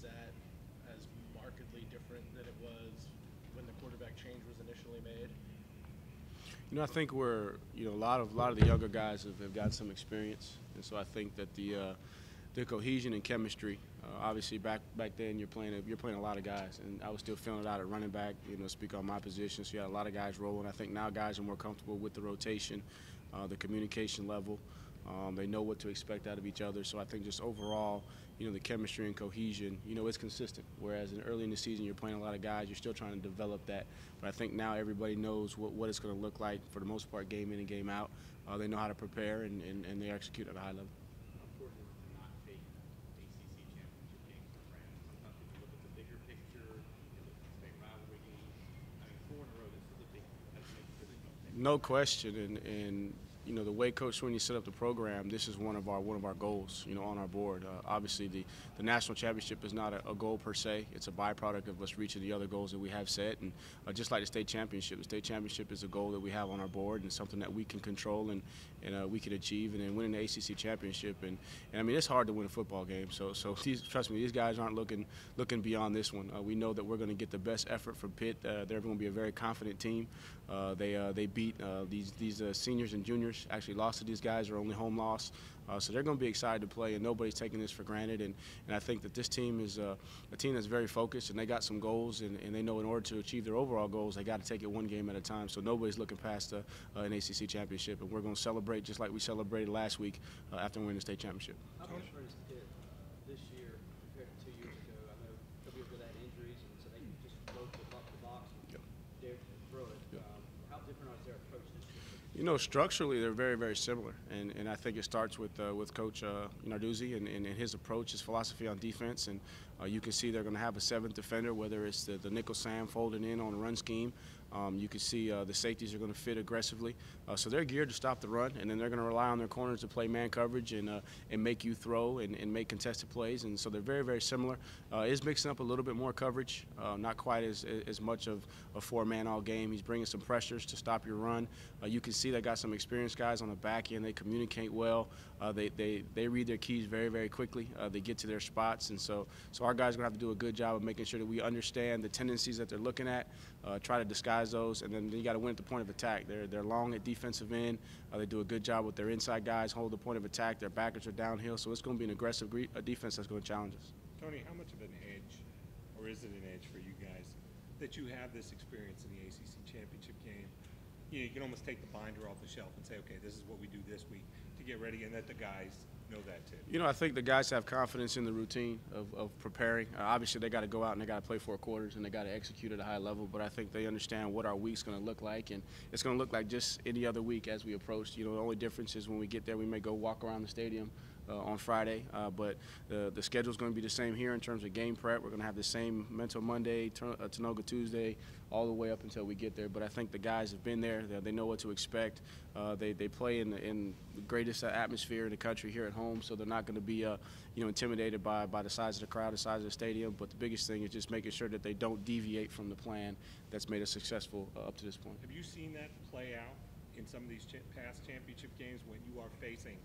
is that as markedly different than it was when the quarterback change was initially made? I think a lot of the younger guys have got some experience, and so I think that the cohesion and chemistry. Obviously, back then you're playing a lot of guys, and I was still feeling it out at running back. Speak on my position, so you had a lot of guys rolling. I think now guys are more comfortable with the rotation, the communication level. They know what to expect out of each other. So I think just overall, the chemistry and cohesion, it's consistent. Whereas early in the season, you're playing a lot of guys, you're still trying to develop that. But I think now everybody knows what it's going to look like for the most part, game in and game out. They know how to prepare, and they execute at a high level. How important is it to not take ACC championship games for granted? Sometimes people look at the bigger picture, you look at the state rivalry games. I mean, 4 in a row, this is a big one. That makes a really big. No question, and the way Coach Sweeney set up the program, this is one of our goals, on our board. Obviously, the national championship is not a goal per se; it's a byproduct of us reaching the other goals that we have set. And just like the state championship is a goal that we have on our board and something that we can control and we can achieve. And then winning the ACC championship, and I mean, it's hard to win a football game. So trust me, these guys aren't looking beyond this one. We know that we're going to get the best effort from Pitt. They're going to be a very confident team. They beat these seniors and juniors. Actually lost to these guys, their only home loss. So they're going to be excited to play, and nobody's taking this for granted. And I think that this team is a team that's very focused, and they got some goals, and they know in order to achieve their overall goals, they got to take it one game at a time. So nobody's looking past an ACC championship, and we're going to celebrate just like we celebrated last week after winning the state championship. How much is Pitt this year compared to 2 years ago? I know a couple years ago they had injuries, and so they just broke the box and dared to throw it. Yep. How different is their approach this year? Structurally, they're very, very similar, and I think it starts with Coach Narduzzi and his approach, his philosophy on defense, and you can see they're going to have a 7th defender, whether it's the nickel Sam folding in on a run scheme. You can see the safeties are going to fit aggressively, so they're geared to stop the run, and then they're going to rely on their corners to play man coverage and make you throw and make contested plays, and so they're very, very similar. Is mixing up a little bit more coverage, not quite as much of a 4-man all game. He's bringing some pressures to stop your run. You can see they got some experienced guys on the back end. They communicate well. They read their keys very, very quickly. They get to their spots, and so our guys are going to have to do a good job of making sure that we understand the tendencies that they're looking at, try to disguise those, and then you got to win at the point of attack. They're long at defensive end. They do a good job with their inside guys, hold the point of attack. Their backers are downhill, so it's going to be an aggressive defense that's going to challenge us. Tony, how much of an edge, or is it an edge for you guys, that you have this experience in the ACC championship game? You can almost take the binder off the shelf and say, okay, this is what we do this week to get ready, and that the guys know that too. I think the guys have confidence in the routine of preparing. Obviously, they got to go out and they got to play 4 quarters and they got to execute at a high level. But I think they understand what our week's going to look like, and it's going to look like just any other week as we approach. The only difference is when we get there, we may go walk around the stadium on Friday, but the schedule's going to be the same here in terms of game prep. We're going to have the same mental Monday, Tanoga Tuesday, all the way up until we get there. But I think the guys have been there. They know what to expect. They play in the greatest atmosphere in the country here at home, so they're not going to be intimidated by the size of the crowd, the size of the stadium. But the biggest thing is just making sure that they don't deviate from the plan that's made us successful up to this point. Have you seen that play out in some of these past championship games when you are facing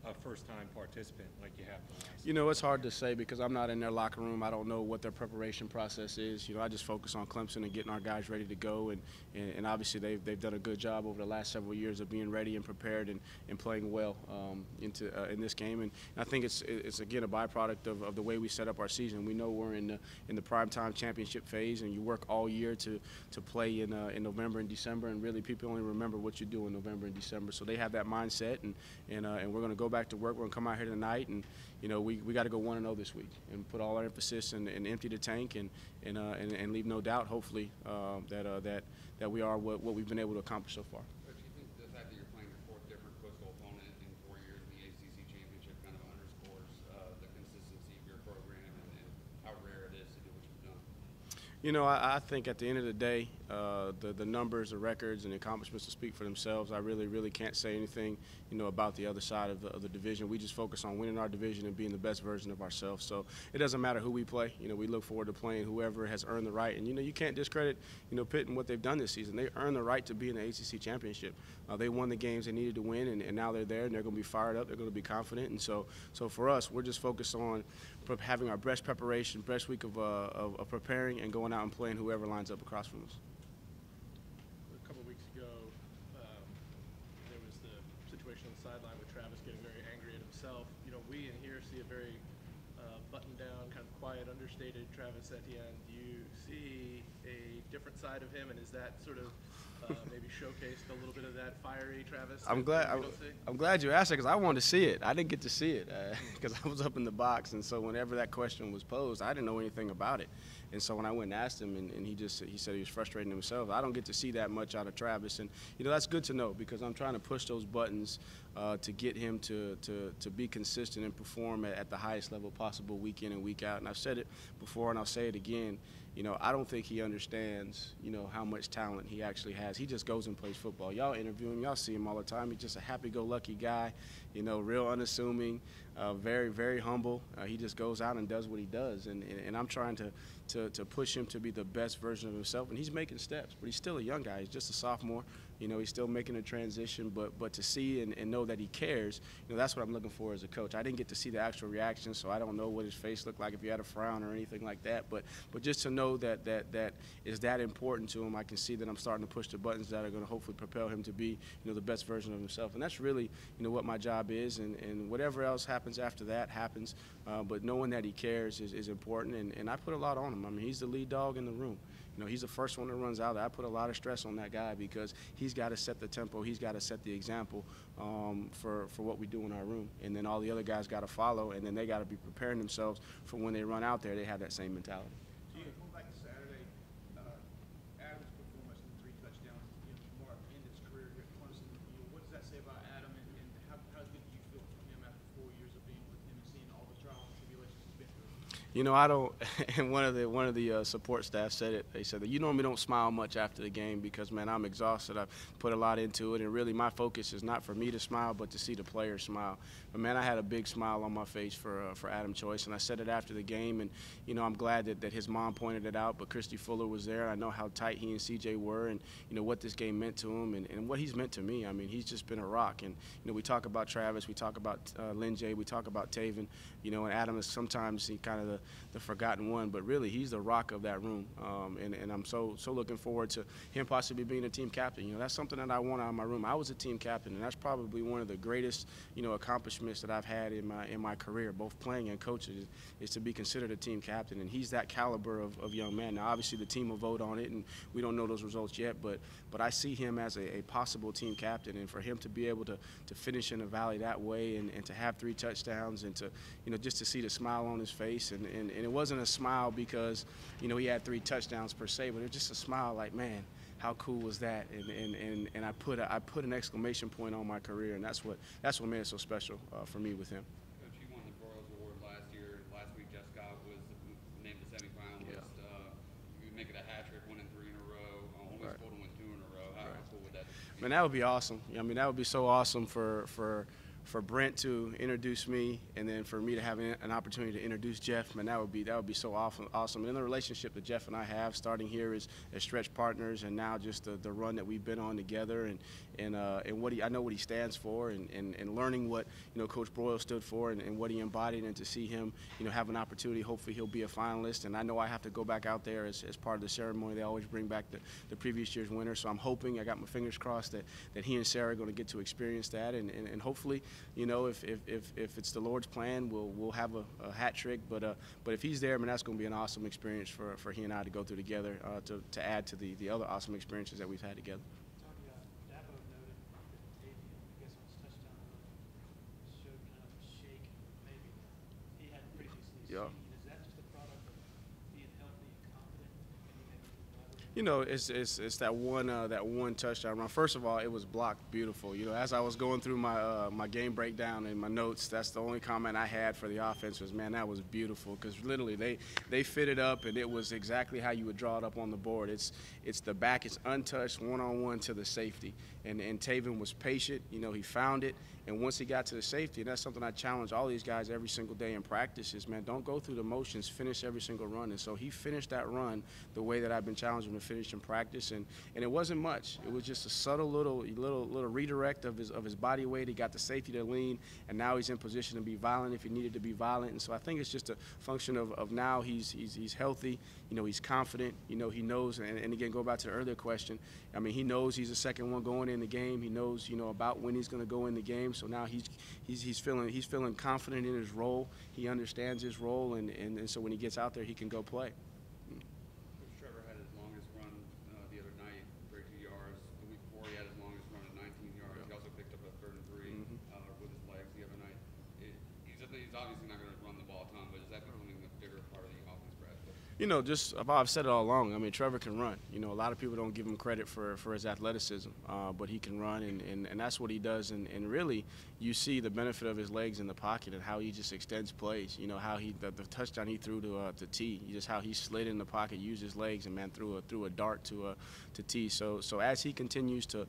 a first-time participant like you have the last? It's hard to say because I'm not in their locker room. I don't know what their preparation process is. I just focus on Clemson and getting our guys ready to go, and obviously they've done a good job over the last several years of being ready and prepared and playing well in this game. And I think it's again a byproduct of the way we set up our season. We know we're in the primetime championship phase, and you work all year to play in November and December, and really people only remember what you do in November and December. So they have that mindset, and we're going to go back to work. We're going to come out here tonight, and we got to go 1-0 this week and put all our emphasis and empty the tank and leave no doubt, hopefully, that we are what we've been able to accomplish so far. But do you think the fact that you're playing your 4th different coastal opponent in 4 years in the ACC championship kind of underscores the consistency of your program and how rare it is to do what you've done? I think at the end of the day, The numbers, the records, and the accomplishments will speak for themselves. I really can't say anything, about the other side of the division. We just focus on winning our division and being the best version of ourselves. So it doesn't matter who we play. We look forward to playing whoever has earned the right. And, you can't discredit, Pitt and what they've done this season. They earned the right to be in the ACC championship. They won the games they needed to win, and now they're there, and they're going to be fired up. They're going to be confident. And so for us, we're just focused on having our best preparation, best week of preparing and going out and playing whoever lines up across from us. A couple of weeks ago, there was the situation on the sideline with Travis getting very angry at himself. We in here see a very buttoned down, kind of quiet, understated Travis Etienne. Do you see a different side of him, and is that sort of maybe showcased a little bit of that fiery Travis? I'm glad you asked that, because I wanted to see it. I didn't get to see it because I was up in the box, and so whenever that question was posed, I didn't know anything about it. And so when I went and asked him, and he said he was frustrating himself. I don't get to see that much out of Travis, and that's good to know, because I'm trying to push those buttons to get him to be consistent and perform at the highest level possible week in and week out. And I've said it before, and I'll say it again. I don't think he understands, how much talent he actually has. He just goes and plays football. Y'all interview him. Y'all see him all the time. He's just a happy-go-lucky guy, real unassuming, very humble. He just goes out and does what he does. And I'm trying to push him to be the best version of himself. And he's making steps, but he's still a young guy. He's just a sophomore. He's still making a transition, but to see and know that he cares, that's what I'm looking for as a coach. I didn't get to see the actual reaction, so I don't know what his face looked like, if he had a frown or anything like that. But just to know that is that important to him, I can see that I'm starting to push the buttons that are going to hopefully propel him to be, the best version of himself. And that's really, what my job is, and whatever else happens after that happens. But knowing that he cares is important, and I put a lot on him. I mean, he's the lead dog in the room. He's the first one that runs out there. I put a lot of stress on that guy, because he's got to set the tempo. He's got to set the example for what we do in our room. And then all the other guys got to follow, and then they got to be preparing themselves for when they run out there, they have that same mentality. Going back to Saturday, Adam's performance in 3 touchdowns, marked in his career here at Clemson. What does that say about Adam, and how good do you feel from him after 4 years of being with him and seeing all the trials and tribulations he's been through? I don't. And one of the support staff said it. They said that you normally don't smile much after the game, because, man, I'm exhausted. I've put a lot into it, and really my focus is not for me to smile, but to see the players smile. But, man, I had a big smile on my face for Adam Choice, and I said it after the game. And I'm glad that his mom pointed it out, but Christy Fuller was there. I know how tight he and CJ were, and what this game meant to him, and what he's meant to me. I mean, he's just been a rock. And we talk about Travis, we talk about Lynn J, we talk about Taven, and Adam is sometimes kind of the forgotten one, but really he's the rock of that room. And I'm so looking forward to him possibly being a team captain. That's something that I want out of my room. I was a team captain, and that's probably one of the greatest accomplishments that I've had in my career, both playing and coaching, is to be considered a team captain. And he's that caliber of young man. Now obviously the team will vote on it, and we don't know those results yet, but I see him as a possible team captain. And for him to be able to finish in the Valley that way, and to have 3 touchdowns, and to just to see the smile on his face, and it wasn't a smile because he had 3 touchdowns per se, but it was just a smile like, man, how cool was that? And I put an exclamation point on my career, and that's what made it so special for me with him. Coach, you won the Broyles Award last year. Last week, Jeff Scott was named the semifinalist. Yeah. You make it a hat trick, winning 3 in a row. Only Right. supposed to win 2 in a row. How cool would that be? Man, that would be awesome. I mean, that would be so awesome for Brent to introduce me, and then for me to have an opportunity to introduce Jeff. Man, that would be so awesome. And the relationship that Jeff and I have, starting here as stretch partners, and now just the run that we've been on together, and what I know what he stands for, and learning what Coach Broyle stood for, and what he embodied, and to see him have an opportunity. Hopefully he'll be a finalist, and I know I have to go back out there as part of the ceremony. They always bring back the previous year's winner, so I'm hoping, I got my fingers crossed that he and Sarah are going to get to experience that, and hopefully, if it's the Lord's plan, we'll have a hat trick. But if he's there, man, that's going to be an awesome experience for he and I to go through together, to add to the other awesome experiences that we've had together. Tony, Dabo noted that Davey, I guess on his touchdown run, showed kind of a shake, maybe he hadn't previously Yeah. seen. Is that just a product of being healthy and confident? Can you maybe elaborate You know, it's that one touchdown run. First of all, it was blocked beautiful. You know, as I was going through my game breakdown and my notes, that's the only comment I had for the offense was, man, that was beautiful, because literally they fit it up and it was exactly how you would draw it up on the board. It's the back, it's untouched, one-on-one to the safety, and Taven was patient. You know, he found it, and once he got to the safety, and that's something I challenge all these guys every single day in practice is, man, don't go through the motions, finish every single run. And so he finished that run the way that I've been challenging him to finish in practice, and it wasn't much. It was just a subtle little redirect of his body weight. He got the safety to lean, and now he's in position to be violent if he needed to be violent. And so I think it's just a function of now he's healthy. You know, he's confident. You know, he knows. And again, go back to the earlier question. I mean, he knows he's the second one going in the game. He knows, you know, about when he's going to go in the game. So now he's feeling confident in his role. He understands his role, and so when he gets out there, he can go play. Coach Trevor had his longest run the other night, 32 yards. The week before, he had his longest run at 19 yards. He also picked up a 3rd and 3 with his legs the other night. He's obviously not going to run the ball a ton, but is that becoming a bigger part of the offense, Brad? You know, just I've said it all along. I mean, Trevor can run. You know, a lot of people don't give him credit for his athleticism, but he can run, and that's what he does. And really, you see the benefit of his legs in the pocket and how he just extends plays. You know, how the touchdown he threw to T, just how he slid in the pocket, used his legs, and man threw a dart to T. So as he continues to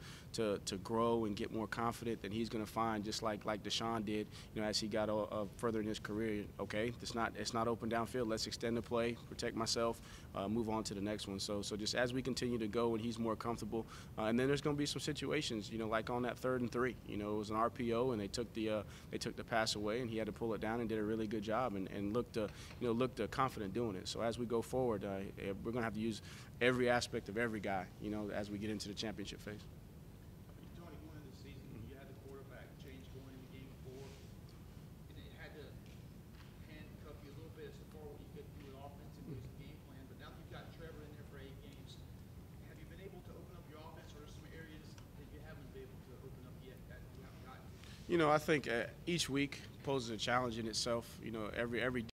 grow and get more confident, then he's going to find, just like Deshaun did, you know, as he got further in his career. Okay, it's not open downfield. Let's extend the play, protect myself, move on to the next one. So just as we continue to go and he's more comfortable, and then there's going to be some situations, you know, like on that 3rd and 3. You know, it was an RPO and they took the pass away and he had to pull it down and did a really good job and looked confident doing it. So as we go forward, we're going to have to use every aspect of every guy, you know, as we get into the championship phase. Tony, going into the season, you had the quarterback change going in the game before. It had to handcuff you a little bit as far as what you could do with offense and with the game plan. But now that you've got Trevor in there for 8 games, have you been able to open up your offense, or are there some areas that you haven't been able to open up yet that you haven't gotten? You know, I think each week poses a challenge in itself. You know, every